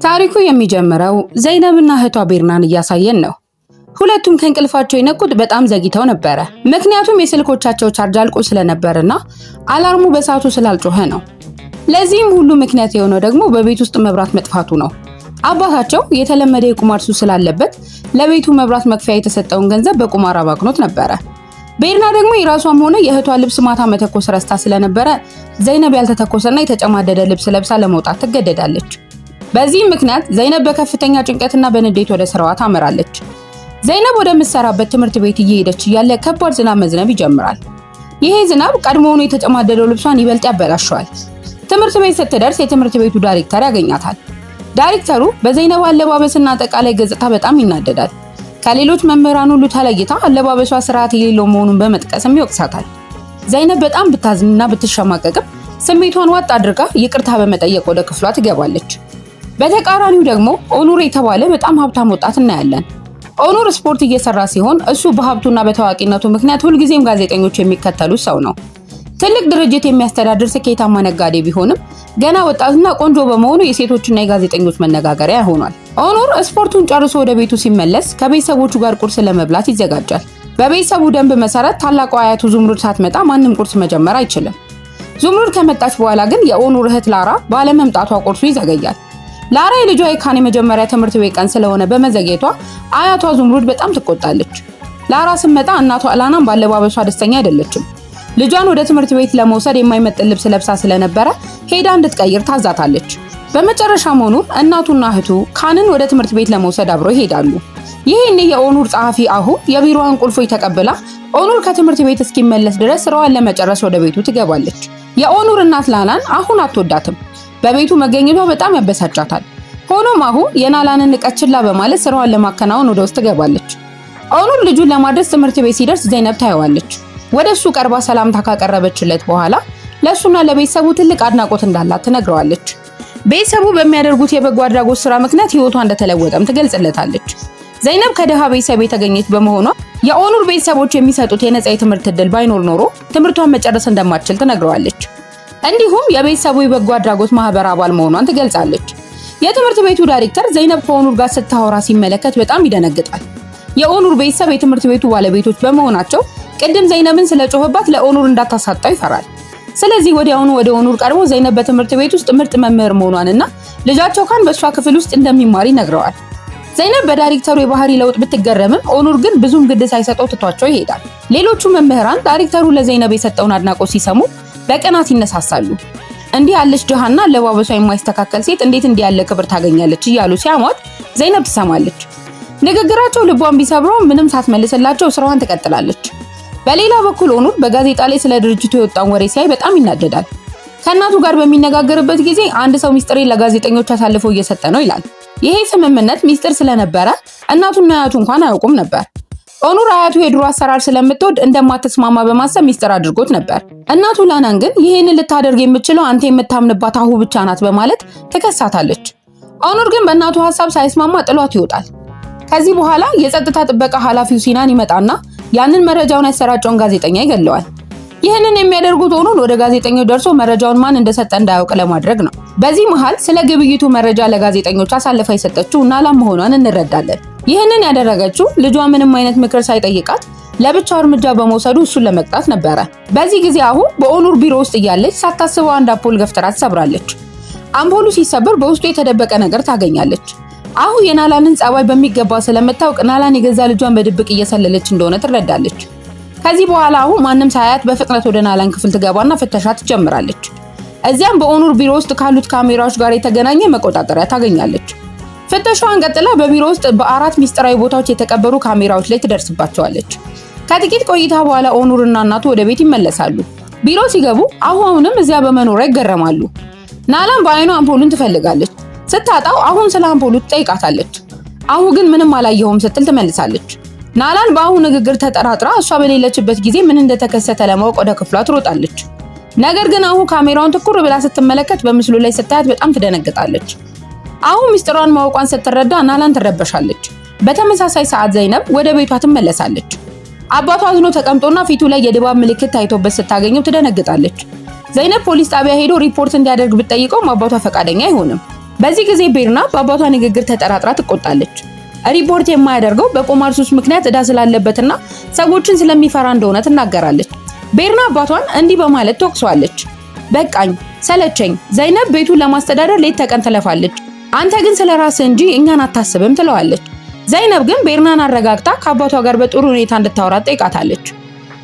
ታሪኩ የሚጀምረው ዘይነብና እህቷ ቤርናን እያሳየን ነው። ሁለቱም ከእንቅልፋቸው የነቁት በጣም ዘግይተው ነበረ። ምክንያቱም የስልኮቻቸው ቻርጅ አልቆ ስለነበርና አላርሙ በሰዓቱ ስላልጮኸ ነው። ለዚህም ሁሉ ምክንያት የሆነው ደግሞ በቤት ውስጥ መብራት መጥፋቱ ነው። አባታቸው የተለመደ የቁማር ሱስ ስላለበት ለቤቱ መብራት መክፈያ የተሰጠውን ገንዘብ በቁማር አባክኖት ነበረ። ቤርና ደግሞ የራሷም ሆነ የእህቷ ልብስ ማታ መተኮስ ረስታ ስለነበረ ዘይነብ ያልተተኮሰና የተጨማደደ ልብስ ለብሳ ለመውጣት ትገደዳለች። በዚህም ምክንያት ዘይነብ በከፍተኛ ጭንቀትና በንዴት ወደ ስራዋ ታመራለች። ዘይነብ ወደ ምትሰራበት ትምህርት ቤት እየሄደች እያለ ከባድ ዝናብ መዝነብ ይጀምራል። ይሄ ዝናብ ቀድሞውኑ የተጨማደደው ልብሷን ይበልጥ ያበላሸዋል። ትምህርት ቤት ስትደርስ የትምህርት ቤቱ ዳይሬክተር ያገኛታል። ዳይሬክተሩ በዘይነብ አለባበስና አጠቃላይ ገጽታ በጣም ይናደዳል። ከሌሎች መምህራን ሁሉ ተለይታ አለባበሷ ስርዓት የሌለው መሆኑን በመጥቀስም ይወቅሳታል። ዘይነብ በጣም ብታዝንና ብትሸማቀቅም ስሜቷን ዋጥ አድርጋ ይቅርታ በመጠየቅ ወደ ክፍሏ ትገባለች። በተቃራኒው ደግሞ ኦኑር የተባለ በጣም ሀብታም ወጣት እናያለን። ኦኑር ስፖርት እየሰራ ሲሆን እሱ በሀብቱና በታዋቂነቱ ምክንያት ሁልጊዜም ጋዜጠኞች የሚከተሉት ሰው ነው። ትልቅ ድርጅት የሚያስተዳድር ስኬታማ ነጋዴ ቢሆንም ገና ወጣትና ቆንጆ በመሆኑ የሴቶችና የጋዜጠኞች መነጋገሪያ ሆኗል። ኦኑር ስፖርቱን ጨርሶ ወደ ቤቱ ሲመለስ ከቤተሰቦቹ ጋር ቁርስ ለመብላት ይዘጋጃል። በቤተሰቡ ደንብ መሰረት ታላቋ አያቱ ዙምሩድ ሳትመጣ ማንም ቁርስ መጀመር አይችልም። ዙምሩድ ከመጣች በኋላ ግን የኦኑር እህት ላራ ባለመምጣቷ ቁርሱ ይዘገያል። ላራ የልጇ የካን የመጀመሪያ ትምህርት ቤት ቀን ስለሆነ በመዘግየቷ አያቷ ዙምሩድ በጣም ትቆጣለች። ላራ ስትመጣ እናቷ አላናም ባለባበሷ ደስተኛ አይደለችም። ልጇን ወደ ትምህርት ቤት ለመውሰድ የማይመጥን ልብስ ለብሳ ስለነበረ ሄዳ እንድትቀይር ታዛታለች። በመጨረሻም ኦኑር እናቱና እህቱ ካንን ወደ ትምህርት ቤት ለመውሰድ አብረው ይሄዳሉ። ይሄኔ የኦኑር ጸሐፊ አሁ የቢሮዋን ቁልፎች ተቀብላ ኦኑር ከትምህርት ቤት እስኪመለስ ድረስ ስራዋን ለመጨረስ ወደ ቤቱ ትገባለች። የኦኑር እናት ላናን አሁን አትወዳትም። በቤቱ መገኘቷ በጣም ያበሳጫታል። ሆኖም አሁ የናላንን ንቀት ችላ በማለት ስራዋን ለማከናወን ወደ ውስጥ ትገባለች። ኦኑር ልጁን ለማድረስ ትምህርት ቤት ሲደርስ ዘይነብ ታየዋለች። ወደሱ ቀርባ ሰላምታ ካቀረበችለት በኋላ ለሱና ለቤተሰቡ ትልቅ አድናቆት እንዳላት ትነግረዋለች። ቤተሰቡ በሚያደርጉት የበጎ አድራጎት ስራ ምክንያት ህይወቷ እንደተለወጠም ትገልጽለታለች። ዘይነብ ከደሃ ቤተሰብ የተገኘች በመሆኗ የኦኑር ቤተሰቦች የሚሰጡት የነጻ የትምህርት ዕድል ባይኖር ኖሮ ትምህርቷን መጨረስ እንደማትችል ትነግረዋለች። እንዲሁም የቤተሰቡ የበጎ አድራጎት ማህበር አባል መሆኗን ትገልጻለች። የትምህርት ቤቱ ዳይሬክተር ዘይነብ ከኦኑር ጋር ስታወራ ሲመለከት በጣም ይደነግጣል። የኦኑር ቤተሰብ የትምህርት ቤቱ ባለቤቶች በመሆናቸው ቅድም ዘይነብን ስለጮህባት ለኦኑር እንዳታሳጣው ይፈራል። ስለዚህ ወዲያውኑ ወደ ኦኑር ቀርቦ ዘይነብ በትምህርት ቤት ውስጥ ምርጥ መምህር መሆኗንና ልጃቸው ካን በሷ ክፍል ውስጥ እንደሚማር ይነግረዋል። ዘይነብ በዳይሬክተሩ የባህሪ ለውጥ ብትገረምም ኦኑር ግን ብዙም ግድ ሳይሰጠው ትቷቸው ይሄዳል። ሌሎቹ መምህራን ዳይሬክተሩ ለዘይነብ የሰጠውን አድናቆት ሲሰሙ በቅናት ይነሳሳሉ። እንዲህ ያለች ድሃና አለባበሷ የማይስተካከል ሴት እንዴት እንዲህ ያለ ክብር ታገኛለች እያሉ ሲያሟት ዘይነብ ትሰማለች። ንግግራቸው ልቧን ቢሰብረው ምንም ሳትመልስላቸው ስራዋን ትቀጥላለች። በሌላ በኩል ኦኑር በጋዜጣ ላይ ስለ ድርጅቱ የወጣውን ወሬ ሲያይ በጣም ይናደዳል። ከእናቱ ጋር በሚነጋገርበት ጊዜ አንድ ሰው ሚስጥሬን ለጋዜጠኞች አሳልፎ እየሰጠ ነው ይላል። ይሄ ስምምነት ሚስጥር ስለነበረ እናቱና አያቱ እንኳን አያውቁም ነበር። ኦኑር አያቱ የድሮ አሰራር ስለምትወድ እንደማትስማማ በማሰብ ሚስጥር አድርጎት ነበር። እናቱ ላናን ግን ይሄንን ልታደርግ የምትችለው አንተ የምታምንባት አሁ ብቻ ናት በማለት ትከሳታለች። ኦኑር ግን በእናቱ ሐሳብ ሳይስማማ ጥሏት ይወጣል። ከዚህ በኋላ የጸጥታ ጥበቃ ኃላፊው ሲናን ይመጣና ያንን መረጃውን ያሰራጨውን ጋዜጠኛ ይገለዋል። ይህንን የሚያደርጉት ኦኑር ወደ ጋዜጠኛው ደርሶ መረጃውን ማን እንደሰጠ እንዳያውቅ ለማድረግ ነው። በዚህ መሃል ስለ ግብይቱ መረጃ ለጋዜጠኞች አሳልፋ የሰጠችው ናላን መሆኗን እንረዳለን። ይህንን ያደረገችው ልጇ ምንም አይነት ምክር ሳይጠይቃት ለብቻው እርምጃ በመውሰዱ እሱን ለመቅጣት ነበረ። በዚህ ጊዜ አሁ በኦኑር ቢሮ ውስጥ እያለች ሳታስበው አንድ አምፖል ገፍትራ ትሰብራለች። አምፖሉ ሲሰበር በውስጡ የተደበቀ ነገር ታገኛለች። አሁ የናላንን ጸባይ በሚገባ ስለምታውቅ ናላን የገዛ ልጇን በድብቅ እየሰለለች እንደሆነ ትረዳለች። ከዚህ በኋላ አሁ ማንም ሳያት በፍጥነት ወደ ናላን ክፍል ትገባና ፍተሻ ትጀምራለች። እዚያም በኦኑር ቢሮ ውስጥ ካሉት ካሜራዎች ጋር የተገናኘ መቆጣጠሪያ ታገኛለች። ፍተሻዋን ቀጥላ በቢሮ ውስጥ በአራት ሚስጥራዊ ቦታዎች የተቀበሩ ካሜራዎች ላይ ትደርስባቸዋለች። ከጥቂት ቆይታ በኋላ ኦኑርና እናቱ ወደ ቤት ይመለሳሉ። ቢሮ ሲገቡ አሁንም እዚያ በመኖሯ ይገረማሉ። ናላን በአይኗ አምፖሉን ትፈልጋለች። ስታጣው አሁን ስለ አምፖሉ ትጠይቃታለች። አሁ ግን ምንም አላየሁም ስትል ትመልሳለች። ናላን በአሁ ንግግር ተጠራጥራ እሷ በሌለችበት ጊዜ ምን እንደተከሰተ ለማወቅ ወደ ክፍሏ ትሮጣለች። ነገር ግን አሁ ካሜራውን ትኩር ብላ ስትመለከት በምስሉ ላይ ስታያት በጣም ትደነግጣለች። አሁ ሚስጥሯን ማወቋን ስትረዳ ናላን ትረበሻለች። በተመሳሳይ ሰዓት ዘይነብ ወደ ቤቷ ትመለሳለች። አባቷ አዝኖ ተቀምጦና ፊቱ ላይ የድባብ ምልክት ታይቶበት ስታገኘው ትደነግጣለች። ዘይነብ ፖሊስ ጣቢያ ሄዶ ሪፖርት እንዲያደርግ ብትጠይቀውም አባቷ ፈቃደኛ አይሆንም። በዚህ ጊዜ ቤርና በአባቷ ንግግር ተጠራጥራ ትቆጣለች። ሪፖርት የማያደርገው በቁማር ሱስ ምክንያት ዕዳ ስላለበትና ሰዎችን ስለሚፈራ እንደሆነ ትናገራለች። ቤርና አባቷን እንዲህ በማለት ትወቅሰዋለች። በቃኝ፣ ሰለቸኝ። ዘይነብ ቤቱን ለማስተዳደር ሌት ተቀን ትለፋለች። አንተ ግን ስለራስህ እንጂ እኛን አታስብም ትለዋለች። ዘይነብ ግን ቤርናን አረጋግታ ከአባቷ ጋር በጥሩ ሁኔታ እንድታወራ ጠይቃታለች።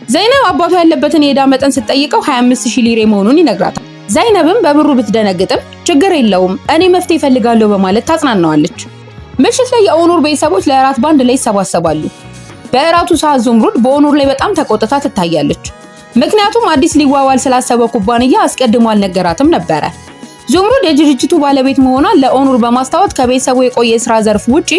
ዘይነብ አባቷ ያለበትን የዕዳ መጠን ስትጠይቀው 25000 ሊሬ መሆኑን ይነግራታል። ዘይነብም በብሩ ብትደነግጥም ችግር የለውም እኔ መፍትሄ እፈልጋለሁ በማለት ታጽናናዋለች። ምሽት ላይ የኦኑር ቤተሰቦች ለእራት ባንድ ላይ ይሰባሰባሉ። በእራቱ ሰዓት ዙምሩድ በኦኑር ላይ በጣም ተቆጥታ ትታያለች። ምክንያቱም አዲስ ሊዋዋል ስላሰበው ኩባንያ አስቀድሞ አልነገራትም ነበረ። ዙምሩድ የድርጅቱ ባለቤት መሆኗን ለኦኑር በማስታወት ከቤተሰቡ የቆየ ስራ ዘርፍ ውጪ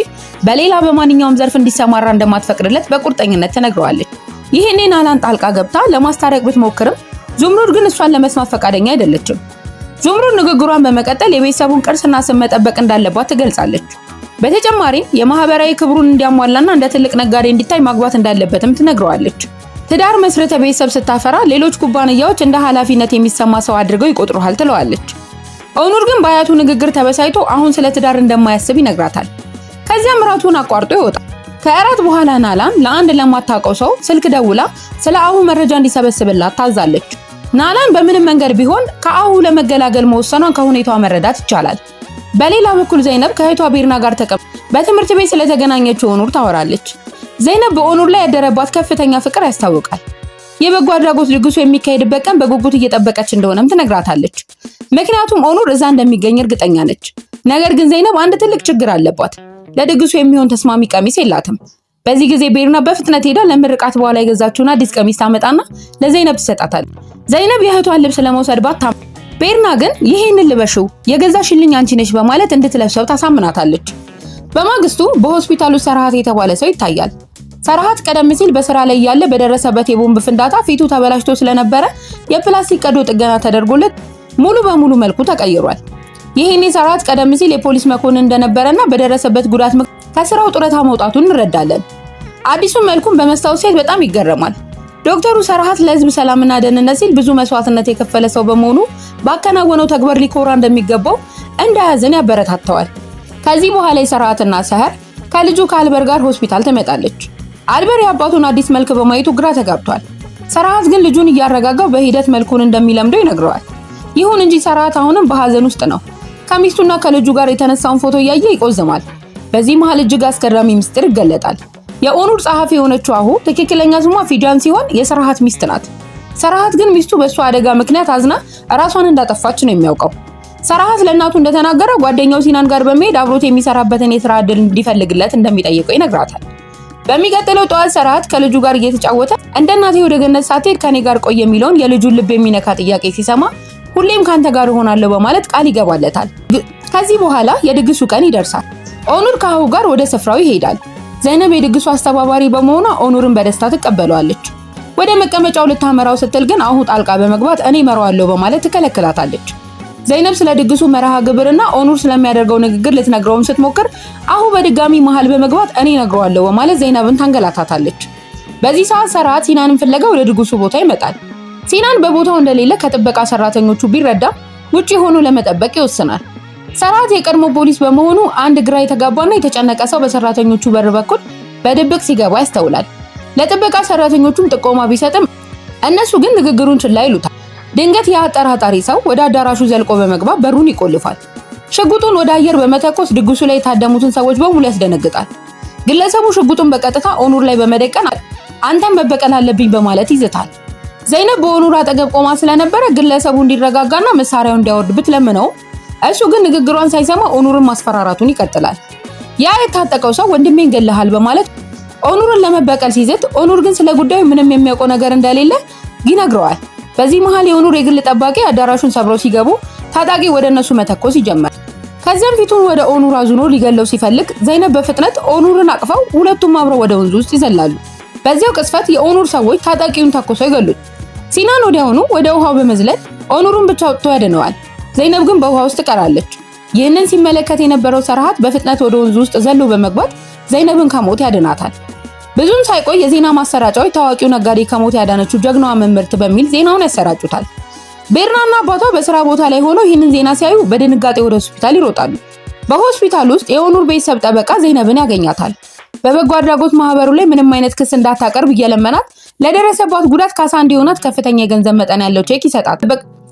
በሌላ በማንኛውም ዘርፍ እንዲሰማራ እንደማትፈቅድለት በቁርጠኝነት ትነግረዋለች። ይህኔ ናላን ጣልቃ ገብታ ለማስታረቅ ብትሞክርም ዙምሩድ ግን እሷን ለመስማት ፈቃደኛ አይደለችም። ዙምሩድ ንግግሯን በመቀጠል የቤተሰቡን ቅርስና ስም መጠበቅ እንዳለባት ትገልጻለች። በተጨማሪም የማህበራዊ ክብሩን እንዲያሟላና እንደ ትልቅ ነጋዴ እንዲታይ ማግባት እንዳለበትም ትነግረዋለች። ትዳር መስርተ ቤተሰብ ስታፈራ ሌሎች ኩባንያዎች እንደ ኃላፊነት የሚሰማ ሰው አድርገው ይቆጥሩሃል ትለዋለች። ኦኑር ግን በአያቱ ንግግር ተበሳይቶ አሁን ስለ ትዳር እንደማያስብ ይነግራታል። ከዚያም እራቱን አቋርጦ ይወጣል። ከእራት በኋላ ናላን ለአንድ ለማታውቀው ሰው ስልክ ደውላ ስለ አሁ መረጃ እንዲሰበስብላት ታዛለች። ናላን በምንም መንገድ ቢሆን ከአሁ ለመገላገል መወሰኗን ከሁኔታዋ መረዳት ይቻላል። በሌላ በኩል ዘይነብ ከእህቷ ቤርና ጋር በትምህርት ቤት ስለተገናኘችው ኦኑር ታወራለች። ዘይነብ በኦኑር ላይ ያደረባት ከፍተኛ ፍቅር ያስታውቃል። የበጎ አድራጎት ድግሱ የሚካሄድበት ቀን በጉጉት እየጠበቀች እንደሆነም ትነግራታለች። ምክንያቱም ኦኑር እዛ እንደሚገኝ እርግጠኛ ነች። ነገር ግን ዘይነብ አንድ ትልቅ ችግር አለባት። ለድግሱ የሚሆን ተስማሚ ቀሚስ የላትም። በዚህ ጊዜ ቤርና በፍጥነት ሄዳ ለምርቃት በኋላ የገዛችውን አዲስ ቀሚስ ታመጣና ለዘይነብ ትሰጣታለች። ዘይነብ የእህቷን ልብስ ለመውሰድ ቤርና ግን ይሄንን ልበሽው የገዛሽልኝ አንቺ ነሽ በማለት እንድትለብሰው ታሳምናታለች። በማግስቱ በሆስፒታሉ ሰርሃት የተባለ ሰው ይታያል። ሰርሃት ቀደም ሲል በስራ ላይ ያለ በደረሰበት የቦምብ ፍንዳታ ፊቱ ተበላሽቶ ስለነበረ የፕላስቲክ ቀዶ ጥገና ተደርጎለት ሙሉ በሙሉ መልኩ ተቀይሯል። ይሄኔ ሰርሃት ቀደም ሲል የፖሊስ መኮንን እንደነበረና በደረሰበት ጉዳት ከስራው ጡረታ መውጣቱን እንረዳለን። አዲሱ መልኩን በመስታወት ሲያይ በጣም ይገረማል። ዶክተሩ ሰርሃት ለህዝብ ሰላምና ደህንነት ሲል ብዙ መስዋዕትነት የከፈለ ሰው በመሆኑ ባከናወነው ተግባር ሊኮራ እንደሚገባው እንዳያዝን ያበረታተዋል። ከዚህ በኋላ የሰርሃትና ሰህር ከልጁ ከአልበር ጋር ሆስፒታል ትመጣለች። አልበር የአባቱን አዲስ መልክ በማየቱ ግራ ተጋብቷል። ሰርሃት ግን ልጁን እያረጋጋው በሂደት መልኩን እንደሚለምደው ይነግረዋል። ይሁን እንጂ ሰርሃት አሁንም በሐዘን ውስጥ ነው። ከሚስቱና ከልጁ ጋር የተነሳውን ፎቶ እያየ ይቆዝማል። በዚህ መሃል እጅግ አስገራሚ ምስጢር ይገለጣል። የኦኑር ጸሐፊ የሆነችው አሁ ትክክለኛ ስሟ ፊጃን ሲሆን የሰርሃት ሚስት ናት። ሰርሃት ግን ሚስቱ በእሷ አደጋ ምክንያት አዝና ራሷን እንዳጠፋች ነው የሚያውቀው። ሰርሃት ለእናቱ እንደተናገረ ጓደኛው ሲናን ጋር በመሄድ አብሮት የሚሰራበትን የስራ ዕድል እንዲፈልግለት እንደሚጠይቀው ይነግራታል። በሚቀጥለው ጠዋት ሰርሃት ከልጁ ጋር እየተጫወተ እንደ እናቴ ወደ ገነት ሳትሄድ ከኔ ጋር ቆይ የሚለውን የልጁን ልብ የሚነካ ጥያቄ ሲሰማ ሁሌም ካንተ ጋር እሆናለሁ በማለት ቃል ይገባለታል። ከዚህ በኋላ የድግሱ ቀን ይደርሳል። ኦኑር ከአሁ ጋር ወደ ስፍራው ይሄዳል። ዘይነብ የድግሱ አስተባባሪ በመሆኗ ኦኑርን በደስታ ትቀበለዋለች። ወደ መቀመጫው ልታመራው ስትል ግን አሁ ጣልቃ በመግባት እኔ እመራዋለሁ በማለት ትከለክላታለች። ዘይነብ ስለ ድግሱ መርሃ ግብርና ኦኑር ስለሚያደርገው ንግግር ልትነግረውም ስትሞክር አሁ በድጋሚ መሃል በመግባት እኔ እነግረዋለሁ በማለት ዘይነብን ታንገላታታለች። በዚህ ሰዓት ሰርሃት ሲናንን ፍለጋ ወደ ድግሱ ቦታ ይመጣል። ሲናን በቦታው እንደሌለ ከጥበቃ ሰራተኞቹ ቢረዳም ውጪ ሆኖ ለመጠበቅ ይወስናል። ሰርሃት የቀድሞ ፖሊስ በመሆኑ አንድ ግራ የተጋባና የተጨነቀ ሰው በሰራተኞቹ በር በኩል በድብቅ ሲገባ ያስተውላል። ለጥበቃ ሰራተኞቹም ጥቆማ ቢሰጥም እነሱ ግን ንግግሩን ችላ ይሉታል። ድንገት የአጠራጣሪ ሰው ወደ አዳራሹ ዘልቆ በመግባት በሩን ይቆልፋል። ሽጉጡን ወደ አየር በመተኮስ ድግሱ ላይ የታደሙትን ሰዎች በሙሉ ያስደነግጣል። ግለሰቡ ሽጉጡን በቀጥታ ኦኑር ላይ በመደቀን አንተም መበቀል አለብኝ በማለት ይዝታል። ዘይነብ በኦኑር አጠገብ ቆማ ስለነበረ ግለሰቡ እንዲረጋጋና መሳሪያውን እንዲያወርድ ብትለምነው እሱ ግን ንግግሯን ሳይሰማ ኦኑርን ማስፈራራቱን ይቀጥላል። ያ የታጠቀው ሰው ወንድሜን ገለሃል በማለት ኦኑርን ለመበቀል ሲዝት፣ ኦኑር ግን ስለ ጉዳዩ ምንም የሚያውቀው ነገር እንደሌለ ይነግረዋል። በዚህ መሃል የኦኑር የግል ጠባቂ አዳራሹን ሰብረው ሲገቡ ታጣቂ ወደ እነሱ መተኮስ ይጀምራል። ከዚያም ፊቱን ወደ ኦኑር አዙሮ ሊገለው ሲፈልግ ዘይነብ በፍጥነት ኦኑርን አቅፈው ሁለቱም አብረው ወደ ወንዙ ውስጥ ይዘላሉ። በዚያው ቅጽበት የኦኑር ሰዎች ታጣቂውን ተኩሰው ይገሉት። ሲናን ወዲያውኑ ወደ ውሃው በመዝለል ኦኑርን ብቻ ወጥቶ ያድነዋል። ዘይነብ ግን በውሃ ውስጥ ቀራለች። ይህንን ሲመለከት የነበረው ሰርሃት በፍጥነት ወደ ወንዙ ውስጥ ዘሎ በመግባት ዘይነብን ከሞት ያድናታል። ብዙም ሳይቆይ የዜና ማሰራጫዎች ታዋቂው ነጋዴ ከሞት ያዳነችው ጀግናዋ መምህርት በሚል ዜናውን ያሰራጩታል። ቤርናና አባቷ በስራ ቦታ ላይ ሆነው ይህንን ዜና ሲያዩ በድንጋጤ ወደ ሆስፒታል ይሮጣሉ። በሆስፒታል ውስጥ የኦኑር ቤተሰብ ጠበቃ ዘይነብን ያገኛታል። በበጎ አድራጎት ማህበሩ ላይ ምንም አይነት ክስ እንዳታቀርብ እየለመናት ለደረሰባት ጉዳት ካሳ እንዲሆናት ከፍተኛ የገንዘብ መጠን ያለው ቼክ ይሰጣት።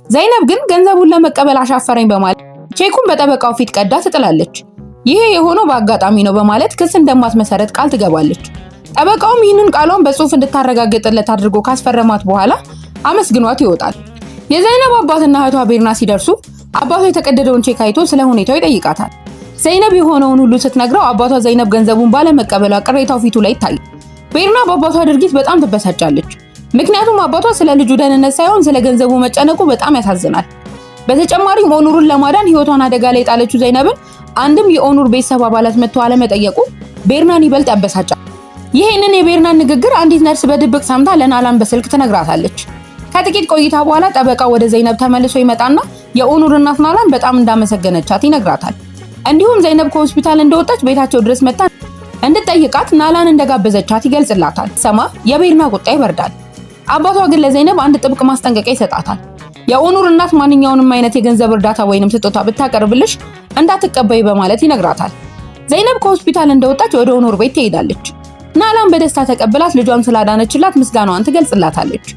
ዘይነብ ግን ገንዘቡን ለመቀበል አሻፈረኝ በማለት ቼኩን በጠበቃው ፊት ቀዳ ትጥላለች። ይሄ የሆነው በአጋጣሚ ነው በማለት ክስ እንደማትመሰረት ቃል ትገባለች። ጠበቃውም ይህንን ቃሏን በጽሁፍ እንድታረጋግጥለት አድርጎ ካስፈረማት በኋላ አመስግኗት ይወጣል። የዘይነብ አባትና እህቷ ቤርና ሲደርሱ አባቷ የተቀደደውን ቼክ አይቶ ስለ ሁኔታው ይጠይቃታል። ዘይነብ የሆነውን ሁሉ ስትነግረው አባቷ ዘይነብ ገንዘቡን ባለመቀበሏ ቅሬታው ፊቱ ላይ ይታያል። ቤርና በአባቷ ድርጊት በጣም ትበሳጫለች። ምክንያቱም አባቷ ስለ ልጁ ደህንነት ሳይሆን ስለ ገንዘቡ መጨነቁ በጣም ያሳዝናል። በተጨማሪም ኦኑርን ለማዳን ህይወቷን አደጋ ላይ ጣለችው ዘይነብን አንድም የኦኑር ቤተሰብ አባላት መጥቶ አለመጠየቁ ቤርናን ይበልጥ ያበሳጫል። ይህንን የቤርናን ንግግር አንዲት ነርስ በድብቅ ሰምታ ለናላን በስልክ ትነግራታለች። ከጥቂት ቆይታ በኋላ ጠበቃ ወደ ዘይነብ ተመልሶ ይመጣና የኦኑር እናት ናላን በጣም እንዳመሰገነቻት ይነግራታል። እንዲሁም ዘይነብ ከሆስፒታል እንደወጣች ቤታቸው ድረስ መጣ እንድትጠይቃት ናላን እንደጋበዘቻት ይገልጽላታል። ሰማ የቤርና ቁጣ ይበርዳል። አባቷ ግን ለዘይነብ አንድ ጥብቅ ማስጠንቀቂያ ይሰጣታል። የኦኑር እናት ማንኛውንም አይነት የገንዘብ እርዳታ ወይንም ስጦታ ብታቀርብልሽ እንዳትቀበይ በማለት ይነግራታል። ዘይነብ ከሆስፒታል እንደወጣች ወደ ኦኑር ቤት ትሄዳለች። ናላን በደስታ ተቀብላት ልጇን ስላዳነችላት ምስጋናዋን ትገልጽላታለች።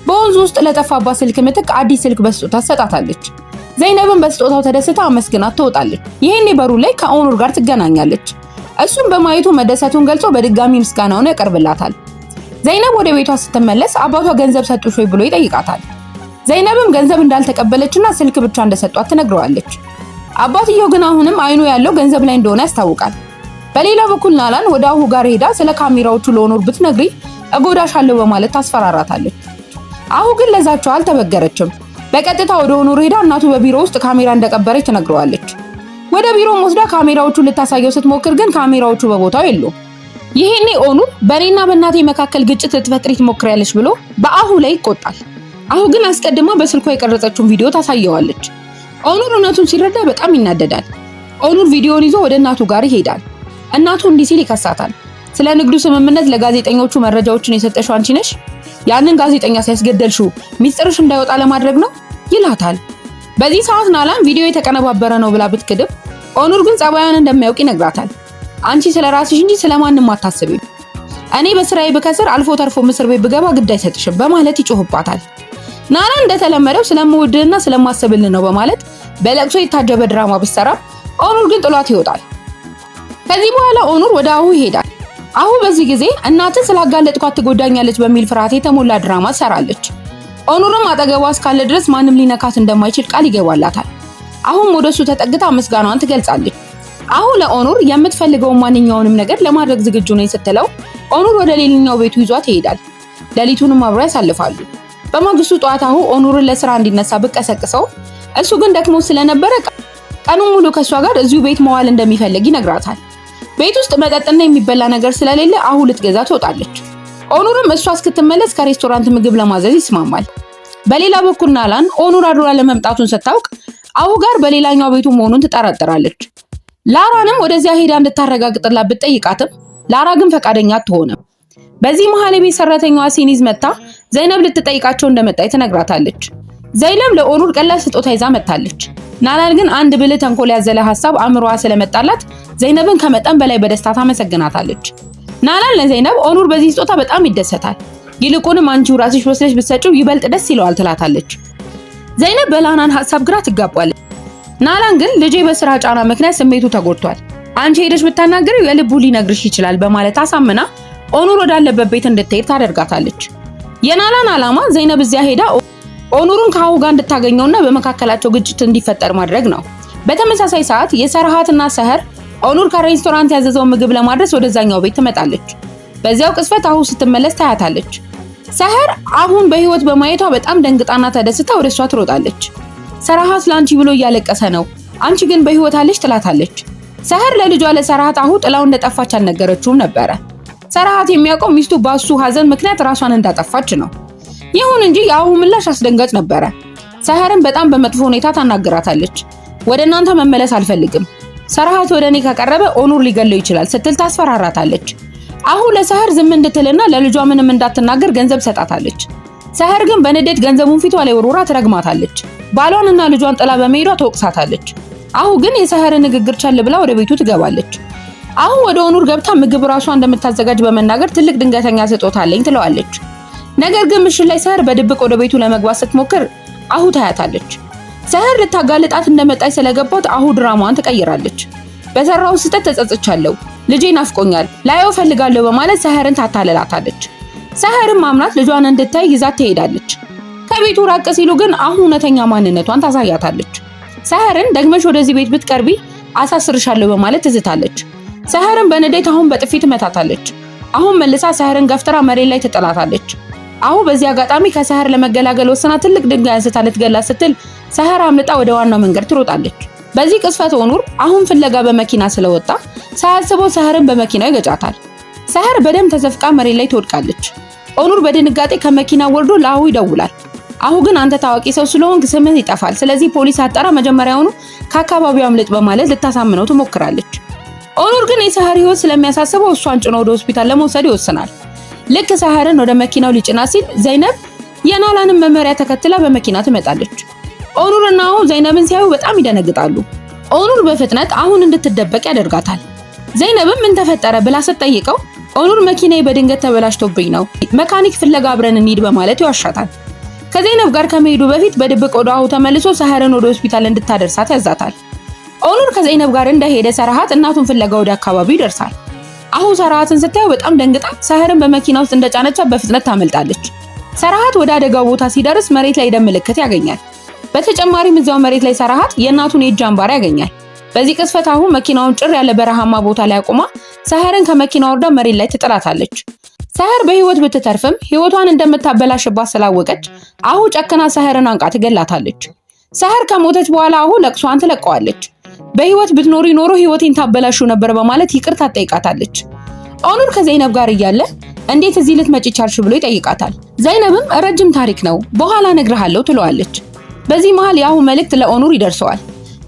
በወንዙ ውስጥ ለጠፋባት ስልክ ምትክ አዲስ ስልክ በስጦታ ትሰጣታለች። ዘይነብን በስጦታው ተደስታ አመስግናት ትወጣለች። ይሄኔ በሩ ላይ ከኦኑር ጋር ትገናኛለች። እሱም በማየቱ መደሰቱን ገልጾ በድጋሚ ምስጋናውን ያቀርብላታል። ዘይነብ ወደ ቤቷ ስትመለስ አባቷ ገንዘብ ሰጡሽ ወይ ብሎ ይጠይቃታል። ዘይነብም ገንዘብ እንዳልተቀበለችና ስልክ ብቻ እንደሰጧት ትነግረዋለች። አባትየው ግን አሁንም አይኑ ያለው ገንዘብ ላይ እንደሆነ ያስታውቃል። በሌላ በኩል ናላን ወደ አሁ ጋር ሄዳ ስለ ካሜራዎቹ ለኦኑር ብትነግሪ እጎዳሻለሁ በማለት ታስፈራራታለች። አሁ ግን ለዛቸው አልተበገረችም። በቀጥታ ወደ ኦኑር ሄዳ እናቱ በቢሮ ውስጥ ካሜራ እንደቀበረች ትነግረዋለች። ወደ ቢሮም ወስዳ ካሜራዎቹን ልታሳየው ስትሞክር ግን ካሜራዎቹ በቦታው የሉም። ይሄኔ ኦኑር በኔና በእናቴ መካከል ግጭት ልትፈጥሪ ትሞክሪያለሽ ብሎ በአሁ ላይ ይቆጣል። አሁ ግን አስቀድማ በስልኳ የቀረጸችውን ቪዲዮ ታሳየዋለች። ኦኑር እውነቱን ሲረዳ በጣም ይናደዳል። ኦኑር ቪዲዮውን ይዞ ወደ እናቱ ጋር ይሄዳል። እናቱ እንዲህ ሲል ይከሳታል። ስለ ንግዱ ስምምነት ለጋዜጠኞቹ መረጃዎችን የሰጠሽው አንቺ ነሽ? ያንን ጋዜጠኛ ሲያስገደልሽው ሚስጥርሽ እንዳይወጣ ለማድረግ ነው ይላታል። በዚህ ሰዓት ናላን ቪዲዮ የተቀነባበረ ነው ብላ ብትክድም ኦኑር ግን ጸባያን እንደማያውቅ ይነግራታል። አንቺ ስለራስሽ እንጂ ስለማንም አታስቢም። እኔ በስራዬ ብከስር አልፎ ተርፎ እስር ቤት ብገባ ግድ አይሰጥሽም በማለት ይጮህባታል። ናላን እንደተለመደው ስለምወድህና ስለማስብልህ ነው በማለት በለቅሶ የታጀበ ድራማ ብትሰራ ኦኑር ግን ጥሏት ይወጣል። ከዚህ በኋላ ኦኑር ወደ አሁ ይሄዳል። አሁ በዚህ ጊዜ እናትን ስላጋለጥኳት ትጎዳኛለች በሚል ፍርሃት የተሞላ ድራማ ሰራለች። ኦኑርም አጠገቧ እስካለ ድረስ ማንም ሊነካት እንደማይችል ቃል ይገባላታል። አሁን ወደሱ ተጠግታ ምስጋናዋን ትገልጻለች። አሁ ለኦኑር የምትፈልገውን ማንኛውንም ነገር ለማድረግ ዝግጁ ነኝ ስትለው ኦኑር ወደ ሌላኛው ቤቱ ይዟት ይሄዳል። ሌሊቱንም አብረው ያሳልፋሉ። በማግስቱ ጠዋት አሁ ኦኑርን ለስራ እንዲነሳ ብቀሰቅሰው እሱ ግን ደክሞ ስለነበረ ቀኑን ሙሉ ከሷ ጋር እዚሁ ቤት መዋል እንደሚፈልግ ይነግራታል። ቤት ውስጥ መጠጥና የሚበላ ነገር ስለሌለ አሁ ልትገዛ ትወጣለች። ኦኑርም እሷ እስክትመለስ ከሬስቶራንት ምግብ ለማዘዝ ይስማማል። በሌላ በኩል ናላን ኦኑር አድሯ ለመምጣቱን ስታውቅ አሁ ጋር በሌላኛው ቤቱ መሆኑን ትጠራጠራለች። ላራንም ወደዚያ ሄዳ እንድታረጋግጥላት ብትጠይቃትም ላራ ግን ፈቃደኛ አትሆንም። በዚህ መሃል የቤት ሰራተኛዋ ሲኒዝ መጣ ዘይነብ ልትጠይቃቸው እንደመጣች ትነግራታለች። ዘይነብ ለኦኑር ቀላል ስጦታ ይዛ መጣለች። ናላን ግን አንድ ብልህ ተንኮል ያዘለ ሐሳብ አእምሮዋ ስለመጣላት ዘይነብን ከመጠን በላይ በደስታ ታመሰግናታለች። ናላን ለዘይነብ ኦኑር በዚህ ስጦታ በጣም ይደሰታል፣ ይልቁንም አንቺው ራስሽ ወስደሽ ብትሰጪው ይበልጥ ደስ ይለዋል ትላታለች። ዘይነብ በላናን ሐሳብ ግራ ትጋባለች። ናላን ግን ልጄ በስራ ጫና ምክንያት ስሜቱ ተጎድቷል፣ አንቺ ሄደሽ ብታናገሪው የልቡ ሊነግርሽ ይችላል በማለት አሳምና ኦኑር ወዳለበት ቤት እንድትሄድ ታደርጋታለች። የናላን ዓላማ ዘይነብ እዚያ ሄዳ ኦኑርን ከአሁ ጋር እንድታገኘውና በመካከላቸው ግጭት እንዲፈጠር ማድረግ ነው። በተመሳሳይ ሰዓት የሰርሃትና ሰህር ኦኑር ከሬስቶራንት ያዘዘውን ምግብ ለማድረስ ወደዛኛው ቤት ትመጣለች። በዚያው ቅስፈት አሁ ስትመለስ ታያታለች። ሰህር አሁን በህይወት በማየቷ በጣም ደንግጣና ተደስታ ወደሷ ትሮጣለች። ሰርሃት ላንቺ ብሎ እያለቀሰ ነው፣ አንቺ ግን በህይወት አለሽ ትላታለች። ሰህር ለልጇ ለሰርሃት አሁ ጥላው እንደጠፋች አልነገረችውም ነበረ። ሰርሃት የሚያውቀው ሚስቱ ባሱ ሐዘን ምክንያት ራሷን እንዳጠፋች ነው። ይሁን እንጂ የአሁ ምላሽ አስደንጋጭ ነበረ። ሰህርን በጣም በመጥፎ ሁኔታ ታናግራታለች። ወደ እናንተ መመለስ አልፈልግም፣ ሰርሃት ወደ እኔ ከቀረበ ኦኑር ሊገለው ይችላል ስትል ታስፈራራታለች። አሁ ለሰህር ዝም እንድትልና ለልጇ ምንም እንዳትናገር ገንዘብ ሰጣታለች። ሰህር ግን በንዴት ገንዘቡን ፊቷ ላይ ወርውራ ትረግማታለች። ባሏንና ልጇን ጥላ በመሄዷ ትወቅሳታለች። አሁ ግን የሰህር ንግግር ቸል ብላ ወደ ቤቱ ትገባለች። አሁ ወደ ኦኑር ገብታ ምግብ ራሷ እንደምታዘጋጅ በመናገር ትልቅ ድንገተኛ ስጦታ አለኝ ትለዋለች። ነገር ግን ምሽት ላይ ሰህር በድብቅ ወደ ቤቱ ለመግባት ስትሞክር አሁ ታያታለች። ሰህር ልታጋልጣት እንደመጣች ስለገባት አሁ ድራማዋን ትቀይራለች። በሰራው ስህተት ተጸጽቻለሁ፣ ልጄ ናፍቆኛል፣ ላየው ፈልጋለሁ በማለት ሰህርን ታታለላታለች። ሰህርም ማምናት ልጇን እንድታይ ይዛት ትሄዳለች። ከቤቱ ራቅ ሲሉ ግን አሁ እውነተኛ ማንነቷን ታሳያታለች። ሰህርን ደግመሽ ወደዚህ ቤት ብትቀርቢ አሳስርሻለሁ በማለት ትዝታለች። ሰህርን በንዴት አሁን በጥፊ ትመታታለች። አሁን መልሳ ሰህርን ገፍትራ መሬት ላይ ትጥላታለች። አሁ በዚህ አጋጣሚ ከሰህር ለመገላገል ወስና ትልቅ ድንጋይ አንስታ ልትገላት ስትል ሰህር አምልጣ ወደ ዋናው መንገድ ትሮጣለች። በዚህ ቅስፈት ኦኑር አሁን ፍለጋ በመኪና ስለወጣ ሳያስበው ሰህርን በመኪናው ይገጫታል። ሰህር በደም ተዘፍቃ መሬት ላይ ትወድቃለች። ኦኑር በድንጋጤ ከመኪና ወርዶ ለአሁ ይደውላል። አሁ ግን አንተ ታዋቂ ሰው ስለሆንክ ስምህ ይጠፋል፣ ስለዚህ ፖሊስ አጣራ፣ መጀመሪያውኑ ከአካባቢው አምልጥ በማለት ልታሳምነው ትሞክራለች። ኦኑር ግን የሰህር ህይወት ስለሚያሳስበው እሷን ጭኖ ወደ ሆስፒታል ለመውሰድ ይወስናል። ልክ ሰህርን ወደ መኪናው ሊጭና ሲል ዘይነብ የናላንን መመሪያ ተከትላ በመኪና ትመጣለች። ኦኑር እና አሁ ዘይነብን ሲያዩ በጣም ይደነግጣሉ። ኦኑር በፍጥነት አሁን እንድትደበቅ ያደርጋታል። ዘይነብም ምን ተፈጠረ ብላ ስትጠይቀው ኦኑር መኪናዬ በድንገት ተበላሽቶብኝ ነው፣ መካኒክ ፍለጋ አብረን እንሂድ በማለት ይዋሻታል። ከዘይነብ ጋር ከመሄዱ በፊት በድብቅ ወደ አሁ ተመልሶ ሰህርን ወደ ሆስፒታል እንድታደርሳት ያዛታል። ኦኑር ከዘይነብ ጋር እንደሄደ ሰራሃት እናቱን ፍለጋ ወደ አካባቢው ይደርሳል። አሁ ሰራሃትን ስታየው በጣም ደንግጣ ሰህርን በመኪና ውስጥ እንደጫነቻት በፍጥነት ታመልጣለች። ሰራሃት ወደ አደጋው ቦታ ሲደርስ መሬት ላይ ደም ምልክት ያገኛል። በተጨማሪም እዛው መሬት ላይ ሰራሃት የእናቱን የእጅ አምባር ያገኛል። በዚህ ቅስፈት አሁ መኪናውን ጭር ያለ በረሃማ ቦታ ላይ አቁማ ሰህርን ከመኪናው ወርዳ መሬት ላይ ትጥላታለች። ሰህር በህይወት ብትተርፍም ህይወቷን እንደምታበላሽባት ስላወቀች አሁ ጨክና ሰህርን አንቃ ትገላታለች። ሰህር ከሞተች በኋላ አሁ ለቅሷን ትለቀዋለች። በህይወት ብትኖሪ ኖሮ ህይወቴን ታበላሹ ነበር በማለት ይቅርታ ትጠይቃታለች። ኦኑር ከዘይነብ ጋር እያለ እንዴት እዚህ ልትመጪ ቻልሽ ብሎ ይጠይቃታል። ዘይነብም ረጅም ታሪክ ነው በኋላ እነግርሃለሁ ትለዋለች። በዚህ መሃል የአሁ መልእክት ለኦኑር ይደርሰዋል።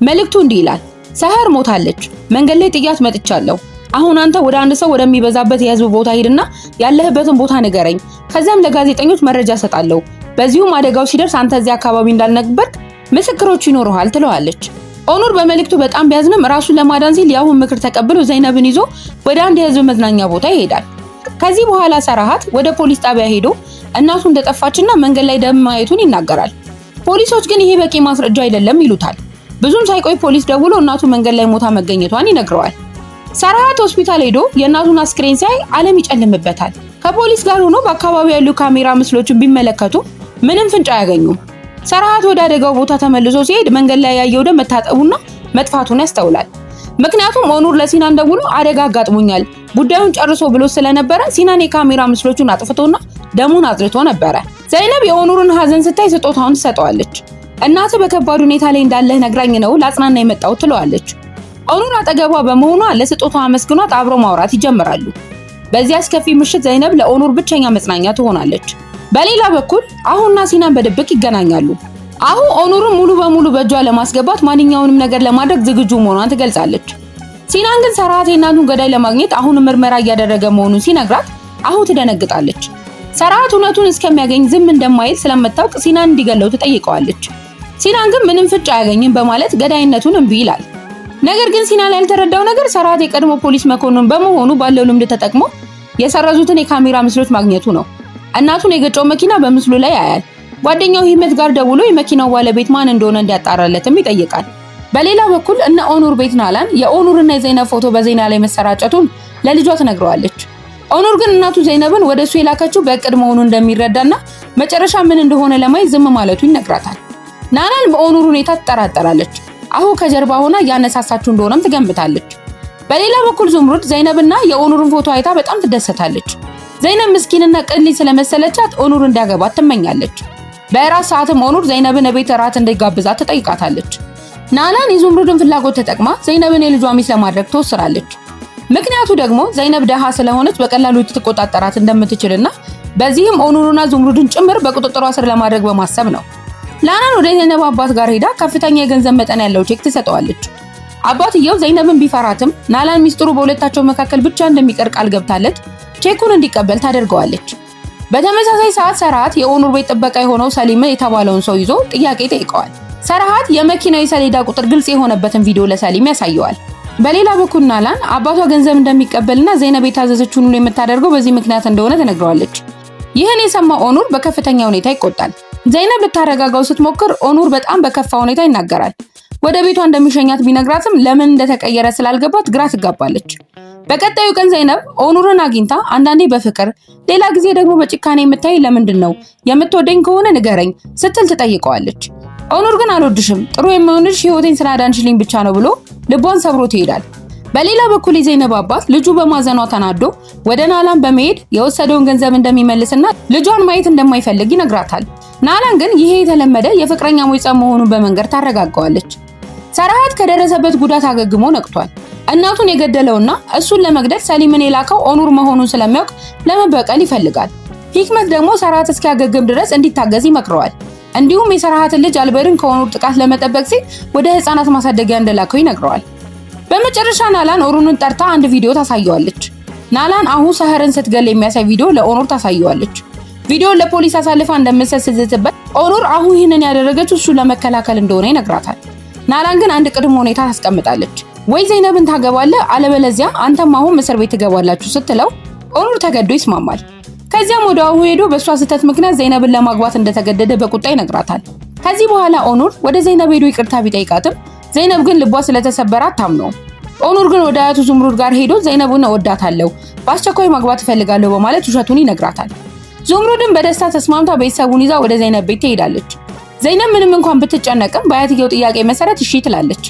መልእክቱ እንዲህ ይላል: ሰህር ሞታለች፣ መንገድ ላይ ጥያት መጥቻለሁ። አሁን አንተ ወደ አንድ ሰው ወደሚበዛበት የህዝብ ቦታ ሂድና ያለህበትን ቦታ ንገረኝ፣ ከዚያም ለጋዜጠኞች መረጃ ሰጣለሁ። በዚሁም አደጋው ሲደርስ አንተ እዚህ አካባቢ እንዳልነበርክ ምስክሮች ይኖሩሃል ትለዋለች። ኦኑር በመልእክቱ በጣም ቢያዝንም ራሱን ለማዳን ሲል የአሁን ምክር ተቀብሎ ዘይነብን ይዞ ወደ አንድ የህዝብ መዝናኛ ቦታ ይሄዳል። ከዚህ በኋላ ሰራሃት ወደ ፖሊስ ጣቢያ ሄዶ እናቱ እንደጠፋችና መንገድ ላይ ደም ማየቱን ይናገራል። ፖሊሶች ግን ይሄ በቂ ማስረጃ አይደለም ይሉታል። ብዙም ሳይቆይ ፖሊስ ደውሎ እናቱ መንገድ ላይ ሞታ መገኘቷን ይነግረዋል። ሰራሃት ሆስፒታል ሄዶ የእናቱን አስክሬን ሲያይ ዓለም ይጨልምበታል። ከፖሊስ ጋር ሆኖ በአካባቢው ያሉ ካሜራ ምስሎችን ቢመለከቱ ምንም ፍንጭ አያገኙም። ሰራሃት ወደ አደጋው ቦታ ተመልሶ ሲሄድ መንገድ ላይ ያየው ደም መታጠቡና መጥፋቱን ያስተውላል። ምክንያቱም ኦኑር ለሲናን ደውሎ አደጋ አጋጥሞኛል ጉዳዩን ጨርሶ ብሎ ስለነበረ ሲናን የካሜራ ምስሎቹን አጥፍቶና ደሙን አጽድቶ ነበረ። ዘይነብ የኦኑርን ሀዘን ስታይ ስጦታውን ትሰጠዋለች። እናት በከባድ ሁኔታ ላይ እንዳለህ ነግራኝ ነው ላጽናና የመጣው ትለዋለች። ኦኑር አጠገቧ በመሆኗ ለስጦታው አመስግኗት አብሮ ማውራት ይጀምራሉ። በዚህ አስከፊ ምሽት ዘይነብ ለኦኑር ብቸኛ መጽናኛ ትሆናለች። በሌላ በኩል አሁና ሲናን በድብቅ ይገናኛሉ። አሁ ኦኑርን ሙሉ በሙሉ በእጇ ለማስገባት ማንኛውንም ነገር ለማድረግ ዝግጁ መሆኗን ትገልጻለች። ሲናን ግን ሰራሃት የእናቱን ገዳይ ለማግኘት አሁን ምርመራ እያደረገ መሆኑን ሲነግራት አሁ ትደነግጣለች። ሰራሃት እውነቱን እስከሚያገኝ ዝም እንደማይል ስለምታውቅ ሲናን እንዲገለው ትጠይቀዋለች። ሲናን ግን ምንም ፍንጭ አያገኝም በማለት ገዳይነቱን እምቢ ይላል። ነገር ግን ሲናን ያልተረዳው ነገር ሰራሃት የቀድሞ ፖሊስ መኮንን በመሆኑ ባለው ልምድ ተጠቅሞ የሰረዙትን የካሜራ ምስሎች ማግኘቱ ነው። እናቱን የገጨው መኪና በምስሉ ላይ ያያል። ጓደኛው ሂመት ጋር ደውሎ የመኪናው ባለቤት ማን እንደሆነ እንዲያጣራለትም ይጠይቃል። በሌላ በኩል እነ ኦኑር ቤት ናላን የኦኑርና የዘይነብ ፎቶ በዜና ላይ መሰራጨቱን ለልጇ ትነግረዋለች። ኦኑር ግን እናቱ ዘይነብን ወደሱ የላከችው በእቅድ መሆኑን እንደሚረዳና መጨረሻ ምን እንደሆነ ለማየት ዝም ማለቱ ይነግራታል። ናላን በኦኑር ሁኔታ ትጠራጠራለች። አሁ ከጀርባ ሆና ያነሳሳችው እንደሆነም ትገምታለች። በሌላ በኩል ዙምሩድ ዘይነብና የኦኑርን ፎቶ አይታ በጣም ትደሰታለች። ዘይነብ ምስኪንና ቅን ስለመሰለቻት ኦኑር እንዲያገባት ትመኛለች። በእራት ሰዓትም ኦኑር ዘይነብን ቤት እራት እንዲጋብዛት ትጠይቃታለች። ናላን የዙምሩድን ፍላጎት ተጠቅማ ዘይነብን የልጇ ሚስት ለማድረግ ትወስናለች። ምክንያቱ ደግሞ ዘይነብ ደሃ ስለሆነች በቀላሉ ልትቆጣጠራት እንደምትችልና በዚህም ኦኑርና ዙምሩድን ጭምር በቁጥጥሯ ስር ለማድረግ በማሰብ ነው። ናላን ወደ ዘይነብ አባት ጋር ሄዳ ከፍተኛ የገንዘብ መጠን ያለው ቼክ ትሰጠዋለች። አባትየው ዘይነብን ቢፈራትም ናላን ሚስጥሩ በሁለታቸው መካከል ብቻ እንደሚቀር ቃል ገብታለት ቼኩን እንዲቀበል ታደርገዋለች። በተመሳሳይ ሰዓት ሰርሃት የኦኑር ቤት ጥበቃ የሆነው ሰሊም የተባለውን ሰው ይዞ ጥያቄ ጠይቀዋል። ሰርሃት የመኪናው የሰሌዳ ቁጥር ግልጽ የሆነበትን ቪዲዮ ለሰሊም ያሳየዋል። በሌላ በኩል ናላን አባቷ ገንዘብ እንደሚቀበልና ዘይነብ የታዘዘችውን ሁሉ የምታደርገው በዚህ ምክንያት እንደሆነ ተነግረዋለች። ይህን የሰማው ኦኑር በከፍተኛ ሁኔታ ይቆጣል። ዘይነብ ልታረጋጋው ስትሞክር ኦኑር በጣም በከፋ ሁኔታ ይናገራል። ወደ ቤቷ እንደሚሸኛት ቢነግራትም ለምን እንደተቀየረ ስላልገባት ግራ ትጋባለች። በቀጣዩ ቀን ዘይነብ ኦኑርን አግኝታ አንዳንዴ በፍቅር ሌላ ጊዜ ደግሞ በጭካኔ የምታይ ለምንድን ነው የምትወደኝ ከሆነ ንገረኝ ስትል ትጠይቀዋለች። ኦኑር ግን አልወድሽም፣ ጥሩ የሚሆንሽ ህይወቴን ስላዳንሽልኝ ብቻ ነው ብሎ ልቧን ሰብሮት ይሄዳል። በሌላ በኩል የዘይነብ አባት ልጁ በማዘኗ ተናዶ ወደ ናላን በመሄድ የወሰደውን ገንዘብ እንደሚመልስና ልጇን ማየት እንደማይፈልግ ይነግራታል። ናላን ግን ይሄ የተለመደ የፍቅረኛሞች ጸብ መሆኑን በመንገር ታረጋጋዋለች። ሰርሃት ከደረሰበት ጉዳት አገግሞ ነቅቷል። እናቱን የገደለውና እሱን ለመግደል ሰሊምን የላከው ኦኑር መሆኑን ስለሚያውቅ ለመበቀል ይፈልጋል። ሂክመት ደግሞ ሰርሃት እስኪያገግም ድረስ እንዲታገዝ ይመክረዋል። እንዲሁም የሰርሃትን ልጅ አልበርን ከኦኑር ጥቃት ለመጠበቅ ሲል ወደ ህፃናት ማሳደጊያ እንደላከው ይነግረዋል። በመጨረሻ ናላን ኦኑርን ጠርታ አንድ ቪዲዮ ታሳየዋለች። ናላን አሁ ሰህርን ስትገል የሚያሳይ ቪዲዮ ለኦኑር ታሳየዋለች። ቪዲዮውን ለፖሊስ አሳልፋ እንደምትሰጥ ስትዝትበት ኦኑር አሁ ይህንን ያደረገችው እሱ ለመከላከል እንደሆነ ይነግራታል። ናላን ግን አንድ ቅድመ ሁኔታ ታስቀምጣለች። ወይ ዘይነብን ታገባለህ አለበለዚያ አንተም አሁን እስር ቤት ትገባላችሁ ስትለው ኦኑር ተገዶ ይስማማል። ከዚያም ወደ አሁ ሄዶ በእሷ ስህተት ምክንያት ዘይነብን ለማግባት እንደተገደደ በቁጣ ይነግራታል። ከዚህ በኋላ ኦኑር ወደ ዘይነብ ሄዶ ይቅርታ ቢጠይቃትም ዘይነብ ግን ልቧ ስለተሰበረ አታምነውም። ኦኑር ግን ወደ አያቱ ዙምሩድ ጋር ሄዶ ዘይነብን እወዳታለሁ፣ በአስቸኳይ ማግባት እፈልጋለሁ በማለት ውሸቱን ይነግራታል። ዙምሩድን በደስታ ተስማምታ ቤተሰቡን ይዛ ወደ ዘይነብ ቤት ትሄዳለች። ዘይነብ ምንም እንኳን ብትጨነቅም በአያትየው ጥያቄ መሰረት እሺ ትላለች።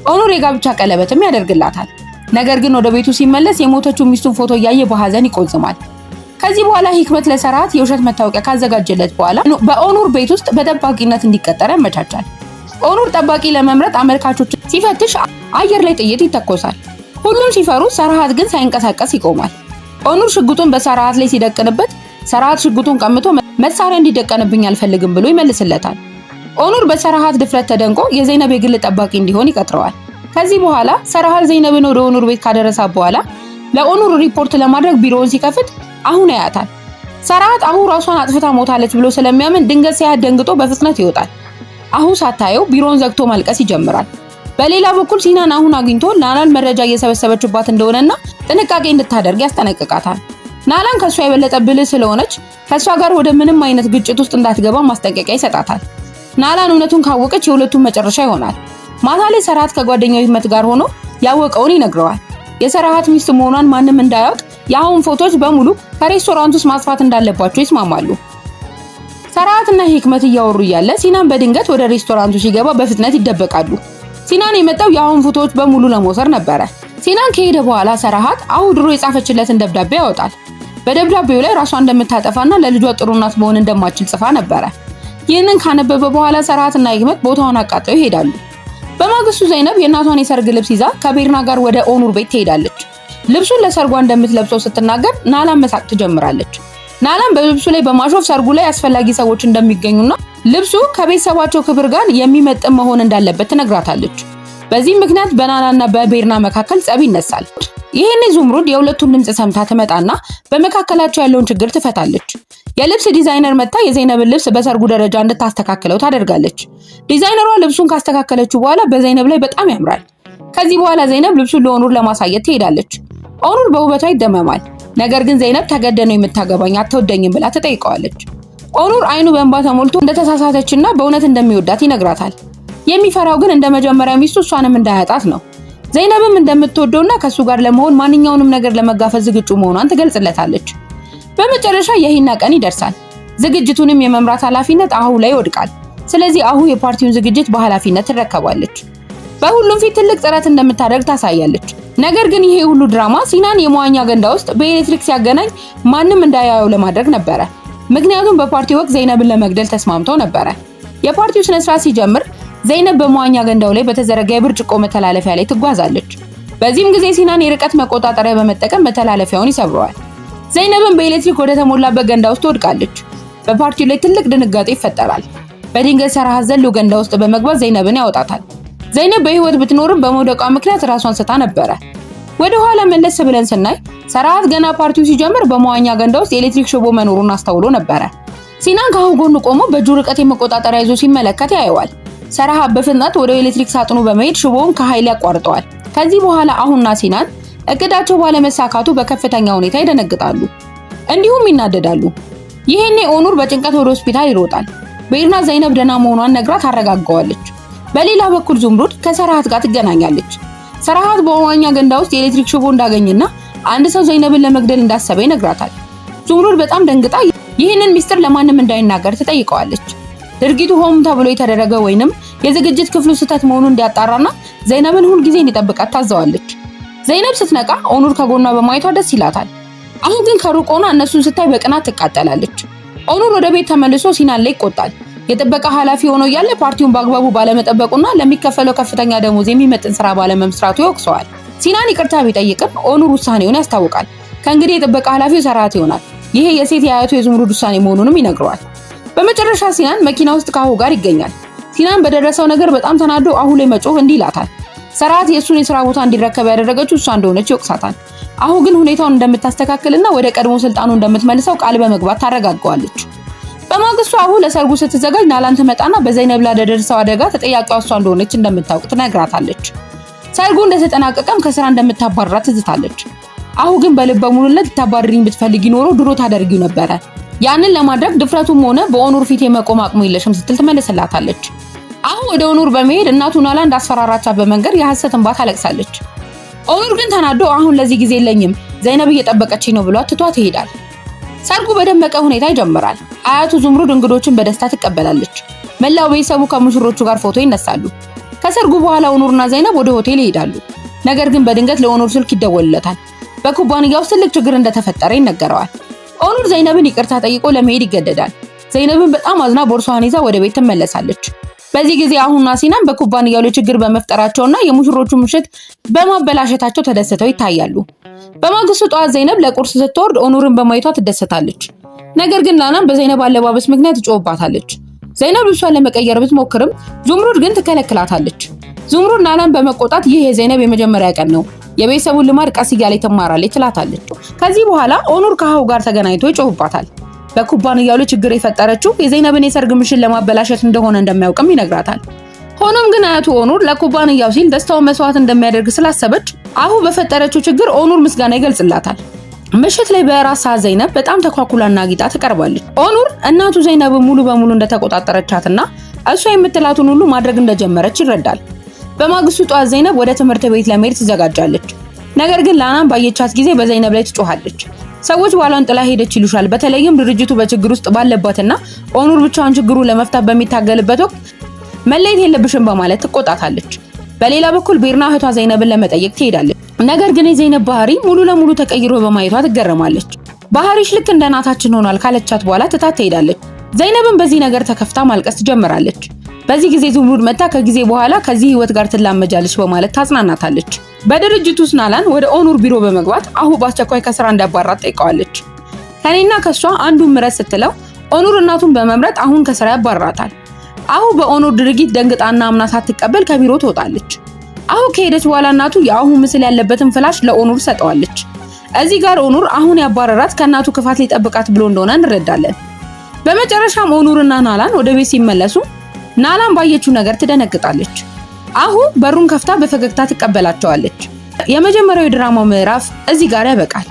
ኦኑር የጋብቻ ቀለበትም ያደርግላታል። ነገር ግን ወደ ቤቱ ሲመለስ የሞተችው ሚስቱን ፎቶ እያየ በሐዘን ይቆዝማል። ከዚህ በኋላ ሂክመት ለሰርሃት የውሸት መታወቂያ ካዘጋጀለት በኋላ በኦኑር ቤት ውስጥ በጠባቂነት እንዲቀጠር ያመቻቻል። ኦኑር ጠባቂ ለመምረጥ አመልካቾች ሲፈትሽ አየር ላይ ጥይት ይተኮሳል። ሁሉም ሲፈሩ ሰርሃት ግን ሳይንቀሳቀስ ይቆማል። ኦኑር ሽጉጡን በሰርሃት ላይ ሲደቅንበት ሰርሃት ሽጉጡን ቀምቶ መሳሪያ እንዲደቀንብኝ አልፈልግም ብሎ ይመልስለታል። ኦኑር በሰርሃት ድፍረት ተደንቆ የዘይነብ የግል ጠባቂ እንዲሆን ይቀጥረዋል። ከዚህ በኋላ ሰርሃት ዘይነብን ወደ ኦኑር ቤት ካደረሳት በኋላ ለኦኑር ሪፖርት ለማድረግ ቢሮውን ሲከፍት አሁን ያያታል። ሰርሃት አሁ ራሷን አጥፍታ ሞታለች ብሎ ስለሚያምን ድንገት ሲያት ደንግጦ በፍጥነት ይወጣል። አሁ ሳታየው ቢሮውን ዘግቶ ማልቀስ ይጀምራል። በሌላ በኩል ሲናን አሁን አግኝቶ ናላን መረጃ እየሰበሰበችባት እንደሆነና ጥንቃቄ እንድታደርግ ያስጠነቅቃታል። ናላን ከሷ የበለጠ ብልህ ስለሆነች ከሷ ጋር ወደ ምንም አይነት ግጭት ውስጥ እንዳትገባ ማስጠንቀቂያ ይሰጣታል። ናላን እውነቱን ካወቀች የሁለቱም መጨረሻ ይሆናል። ማታ ላይ ሰርሃት ከጓደኛው ሂክመት ጋር ሆኖ ያወቀውን ይነግረዋል። የሰርሃት ሚስት መሆኗን ማንም እንዳያውቅ የአሁን ፎቶዎች በሙሉ ከሬስቶራንት ውስጥ ማጥፋት እንዳለባቸው ይስማማሉ። ሰርሃትና ሂክመት እያወሩ እያለ ሲናን በድንገት ወደ ሬስቶራንቱ ሲገባ በፍጥነት ይደበቃሉ። ሲናን የመጣው የአሁን ፎቶዎች በሙሉ ለመውሰድ ነበረ። ሲናን ከሄደ በኋላ ሰርሃት አሁ ድሮ የጻፈችለትን ደብዳቤ ያወጣል። በደብዳቤው ላይ ራሷን እንደምታጠፋና ለልጇ ጥሩ እናት መሆን እንደማትችል ጽፋ ነበረ። ይህንን ካነበበ በኋላ ሰርሃትና ሂክመት ቦታውን አቃጥለው ይሄዳሉ። በማግስቱ ዘይነብ የእናቷን የሰርግ ልብስ ይዛ ከቤርና ጋር ወደ ኦኑር ቤት ትሄዳለች። ልብሱን ለሰርጓ እንደምትለብሰው ስትናገር ናላን መሳቅ ትጀምራለች። ናላን በልብሱ ላይ በማሾፍ ሰርጉ ላይ አስፈላጊ ሰዎች እንደሚገኙና ልብሱ ከቤተሰባቸው ክብር ጋር የሚመጥን መሆን እንዳለበት ትነግራታለች። በዚህ ምክንያት በናላና በቤርና መካከል ጸብ ይነሳል። ይሄኔ ዙምሩድ የሁለቱን ድምጽ ሰምታ ትመጣና በመካከላቸው ያለውን ችግር ትፈታለች። የልብስ ዲዛይነር መጣ የዘይነብን ልብስ በሰርጉ ደረጃ እንድታስተካክለው ታደርጋለች። ዲዛይነሯ ልብሱን ካስተካከለችው በኋላ በዘይነብ ላይ በጣም ያምራል። ከዚህ በኋላ ዘይነብ ልብሱን ለኦኑር ለማሳየት ትሄዳለች። ኦኑር በውበቷ ይደመማል። ነገር ግን ዘይነብ ተገደነው የምታገባኝ አትወደኝም ብላ ትጠይቀዋለች። ኦኑር አይኑ በእንባ ተሞልቶ እንደተሳሳተችና በእውነት እንደሚወዳት ይነግራታል። የሚፈራው ግን እንደ መጀመሪያ ሚስቱ እሷንም እንዳያጣት ነው። ዘይነብም እንደምትወደውና ከሱ ጋር ለመሆን ማንኛውንም ነገር ለመጋፈጥ ዝግጁ መሆኗን ትገልጽለታለች። በመጨረሻ የሂና ቀን ይደርሳል። ዝግጅቱንም የመምራት ኃላፊነት አሁ ላይ ይወድቃል። ስለዚህ አሁ የፓርቲውን ዝግጅት በኃላፊነት ትረከባለች። በሁሉም ፊት ትልቅ ጥረት እንደምታደርግ ታሳያለች። ነገር ግን ይሄ ሁሉ ድራማ ሲናን የመዋኛ ገንዳ ውስጥ በኤሌክትሪክ ሲያገናኝ ማንም እንዳያየው ለማድረግ ነበረ። ምክንያቱም በፓርቲው ወቅት ዘይነብን ለመግደል ተስማምተው ነበረ። የፓርቲው ስነ ስርዓት ሲጀምር ዘይነብ በመዋኛ ገንዳው ላይ በተዘረጋ የብርጭቆ መተላለፊያ ላይ ትጓዛለች። በዚህም ጊዜ ሲናን የርቀት መቆጣጠሪያ በመጠቀም መተላለፊያውን ይሰብረዋል። ዘይነብን በኤሌክትሪክ ወደ ተሞላበት ገንዳ ውስጥ ትወድቃለች። በፓርቲው ላይ ትልቅ ድንጋጤ ይፈጠራል። በድንገት ሰርሃት ዘሎ ገንዳ ውስጥ በመግባት ዘይነብን ያወጣታል። ዘይነብ በህይወት ብትኖርም በመውደቋ ምክንያት ራሷን ስታ ነበረ። ወደ ኋላ መለስ ብለን ስናይ ሰርሃት ገና ፓርቲው ሲጀምር በመዋኛ ገንዳ ውስጥ የኤሌክትሪክ ሽቦ መኖሩን አስተውሎ ነበር። ሲናን ከአሁ ጎን ቆሞ በእጁ ርቀት የመቆጣጠሪያ ይዞ ሲመለከት ያየዋል። ሰርሃት በፍጥነት ወደ ኤሌክትሪክ ሳጥኑ በመሄድ ሽቦውን ከኃይል ያቋርጠዋል። ከዚህ በኋላ አሁንና ሲናን እቅዳቸው ባለመሳካቱ በከፍተኛ ሁኔታ ይደነግጣሉ፣ እንዲሁም ይናደዳሉ። ይሄኔ ኦኑር በጭንቀት ወደ ሆስፒታል ይሮጣል። ቤርና ዘይነብ ደህና መሆኗን ነግራ ታረጋጋዋለች። በሌላ በኩል ዙምሩድ ከሰርሃት ጋር ትገናኛለች። ሰርሃት በመዋኛ ገንዳ ውስጥ የኤሌክትሪክ ሽቦ እንዳገኘና አንድ ሰው ዘይነብን ለመግደል እንዳሰበ ይነግራታል። ዙምሩድ በጣም ደንግጣ ይህንን ሚስጥር ለማንም እንዳይናገር ትጠይቀዋለች። ድርጊቱ ሆም ተብሎ የተደረገ ወይንም የዝግጅት ክፍሉ ስህተት መሆኑን እንዲያጣራና ዘይነብን ሁል ጊዜ እንዲጠብቃት ታዘዋለች። ዘይነብ ስትነቃ ኦኑር ከጎኗ በማየቷ ደስ ይላታል። አሁን ግን ከሩቅ ሆና እነሱን ስታይ በቅናት ትቃጠላለች። ኦኑር ወደ ቤት ተመልሶ ሲናን ላይ ይቆጣል። የጥበቃ ኃላፊ ሆኖ እያለ ፓርቲውን በአግባቡ ባለመጠበቁና ለሚከፈለው ከፍተኛ ደሞዝ የሚመጥን ስራ ባለመምስራቱ ይወቅሰዋል። ሲናን ይቅርታ ቢጠይቅም ኦኑር ውሳኔውን ያስታውቃል። ከእንግዲህ የጥበቃ ኃላፊው ሰርሃት ይሆናል። ይሄ የሴት የአያቱ የዙምሩድ ውሳኔ መሆኑንም ይነግረዋል። በመጨረሻ ሲናን መኪና ውስጥ ከአሁ ጋር ይገኛል። ሲናን በደረሰው ነገር በጣም ተናዶ አሁ ላይ መጮህ እንዲህ ይላታል። ሰርሃት የእሱን የስራ ቦታ እንዲረከብ ያደረገችው እሷ እንደሆነች ይወቅሳታል። አሁ ግን ሁኔታውን እንደምታስተካክልና ወደ ቀድሞ ስልጣኑ እንደምትመልሰው ቃል በመግባት ታረጋጋዋለች። በማግስቱ አሁ ለሰርጉ ስትዘጋጅ ናላን ትመጣና በዘይነብ ላይ ለደረሰው አደጋ ተጠያቂዋ እሷ እንደሆነች እንደምታውቅ ትነግራታለች። ሰርጉ እንደተጠናቀቀም ከስራ እንደምታባርራት ትዝታለች። አሁ ግን በልበ ሙሉነት ልታባርሪኝ ብትፈልጊ ኖሮ ድሮ ታደርጊው ነበረ። ያንን ለማድረግ ድፍረቱም ሆነ በኦኑር ፊት የመቆም አቅሙ የለሽም ስትል ትመልስላታለች። አሁ ወደ ኦኑር በመሄድ እናቱ ናላ እንዳስፈራራቻት በመንገር የሐሰት እንባ ታለቅሳለች። ኦኑር ግን ተናዶ አሁን ለዚህ ጊዜ የለኝም ዘይነብ እየጠበቀችኝ ነው ብሏት ትቷት ይሄዳል። ሰርጉ በደመቀ ሁኔታ ይጀምራል። አያቱ ዙምሩድ እንግዶችን በደስታ ትቀበላለች። መላው ቤተሰቡ ከሙሽሮቹ ጋር ፎቶ ይነሳሉ። ከሰርጉ በኋላ ኦኑርና ዘይነብ ወደ ሆቴል ይሄዳሉ። ነገር ግን በድንገት ለኦኑር ስልክ ይደወልለታል። በኩባንያው ትልቅ ችግር እንደተፈጠረ ይነገረዋል። ኦኑር ዘይነብን ይቅርታ ጠይቆ ለመሄድ ይገደዳል። ዘይነብን በጣም አዝና ቦርሷን ይዛ ወደ ቤት ትመለሳለች። በዚህ ጊዜ አሁንና ሲናን በኩባንያው ላይ ችግር በመፍጠራቸውና የሙሽሮቹ ምሽት በማበላሸታቸው ተደስተው ይታያሉ። በማግስቱ ጠዋት ዘይነብ ለቁርስ ስትወርድ ኦኑርን በማየቷ ትደሰታለች። ነገር ግን ናናን በዘይነብ አለባበስ ምክንያት ትጮህባታለች። ዘይነብ ልብሷን ለመቀየር ብትሞክርም ዙምሩድ ግን ትከለክላታለች። ዙምሩድ ናናን በመቆጣት ይህ የዘይነብ የመጀመሪያ ቀን ነው፣ የቤተሰቡን ልማድ ቀስ እያለች ትማራለች ትላታለች። ከዚህ በኋላ ኦኑር ከአሁ ጋር ተገናኝቶ ይጮህባታል። በኩባንያው ላይ ችግር የፈጠረችው የዘይነብን የሰርግ ምሽት ለማበላሸት እንደሆነ እንደማያውቅም ይነግራታል። ሆኖም ግን አያቱ ኦኑር ለኩባንያው ሲል ደስታውን መስዋዕት እንደሚያደርግ ስላሰበች አሁ በፈጠረችው ችግር ኦኑር ምስጋና ይገልጽላታል። ምሽት ላይ በራስ ሰዓት ዘይነብ በጣም ተኳኩላና አጊጣ ትቀርባለች። ኦኑር እናቱ ዘይነብ ሙሉ በሙሉ እንደተቆጣጠረቻትና እሷ የምትላቱን ሁሉ ማድረግ እንደጀመረች ይረዳል። በማግስቱ ጠዋት ዘይነብ ወደ ትምህርት ቤት ለመሄድ ትዘጋጃለች። ነገር ግን ላናን ባየቻት ጊዜ በዘይነብ ላይ ትጮሃለች። ሰዎች ባሏን ጥላ ሄደች ይሉሻል፣ በተለይም ድርጅቱ በችግር ውስጥ ባለባትና ኦኑር ብቻውን ችግሩን ለመፍታት በሚታገልበት ወቅት መለየት የለብሽም በማለት ትቆጣታለች። በሌላ በኩል ቤርና እህቷ ዘይነብን ለመጠየቅ ትሄዳለች። ነገር ግን የዘይነብ ባህሪ ሙሉ ለሙሉ ተቀይሮ በማየቷ ትገረማለች። ባህሪሽ ልክ እንደ እናታችን ሆኗል ካለቻት በኋላ ትታት ትሄዳለች። ዘይነብን በዚህ ነገር ተከፍታ ማልቀስ ትጀምራለች። በዚህ ጊዜ ዙምሩድ መጣ ከጊዜ በኋላ ከዚህ ህይወት ጋር ትላመጃለች በማለት ታጽናናታለች። በድርጅቱ ውስጥ ናላን ወደ ኦኑር ቢሮ በመግባት አሁ በአስቸኳይ ከስራ እንዳባራት ጠይቀዋለች። ከኔና ከሷ አንዱን ምረጥ ስትለው ኦኑር እናቱን በመምረጥ አሁን ከስራ ያባራታል። አሁ በኦኑር ድርጊት ደንግጣና አምና ሳትቀበል ከቢሮ ትወጣለች። አሁ ከሄደች በኋላ እናቱ የአሁ ምስል ያለበትን ፍላሽ ለኦኑር ሰጠዋለች። እዚህ ጋር ኦኑር አሁን ያባረራት ከእናቱ ክፋት ሊጠብቃት ብሎ እንደሆነ እንረዳለን። በመጨረሻም ኦኑርና ናላን ወደ ቤት ሲመለሱ ናላን ባየችው ነገር ትደነግጣለች። አሁ በሩን ከፍታ በፈገግታ ትቀበላቸዋለች። የመጀመሪያው የድራማው ምዕራፍ እዚህ ጋር ያበቃል።